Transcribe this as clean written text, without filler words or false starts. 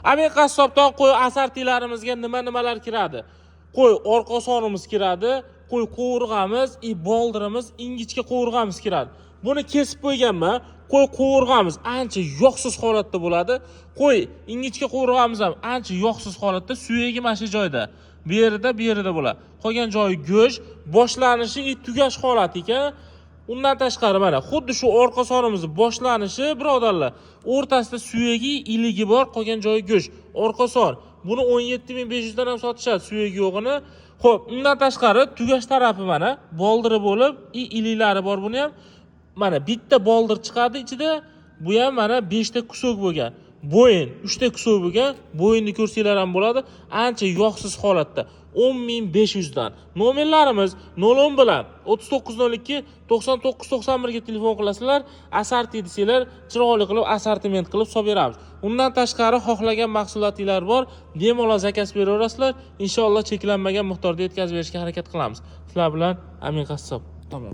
Amin qassobdan qo'y asartilarimizga nimalar kiradi? Qo'y orqa sonimiz kiradi, qo'y qovurg'amiz, boldirimiz, ingichka qovurg'amiz kiradi. Buni kesib qo'yganman. Qo'y qovurg'amiz ancha yoqsiz holatda bo'ladi. Qo'y ingichka qovurg'amiz ham ancha yoqsiz holatda, suyagi mana shu joyda. Bu yerida bo'ladi. Qolgan joyi go'sht, boshlanishi tugash holati ekan. Undan tashqari mana xuddi shu orqa sonimizning boshlanishi, birodarlar, o'rtasida suyagi, iligi bor, qolgan joyi go'sht. Orqa son. Buni 17.500 dan ham sotishadi, suyagi yo'g'ini. Xo'p, undan tashqari tugash tarafi mana boldiri bo'lib, iliklari bor. Buni ham mana bitta boldir chiqadi ichida. Bu ham mana 5 ta kusok bo'lgan. Bo'yin 3 ta kusok bo'lgan. Bo'yinni ko'rsanglar ham bo'ladi. Ancha yoqsiz holatda. 10.500 dan. Nomerlarimiz 010 bilan 3902 9991 ga telefon qilasizlar. Asarti desanglar, chiroyli qilib assortiment qilib solib beramiz. Undan tashqari xohlagan mahsulotlar bor. Bemalol zakaz beraverasizlar. Inshaalloh cheklanmagan miqdorda yetkazib berishga harakat qilamiz. Sizlar bilan Amin Qassob.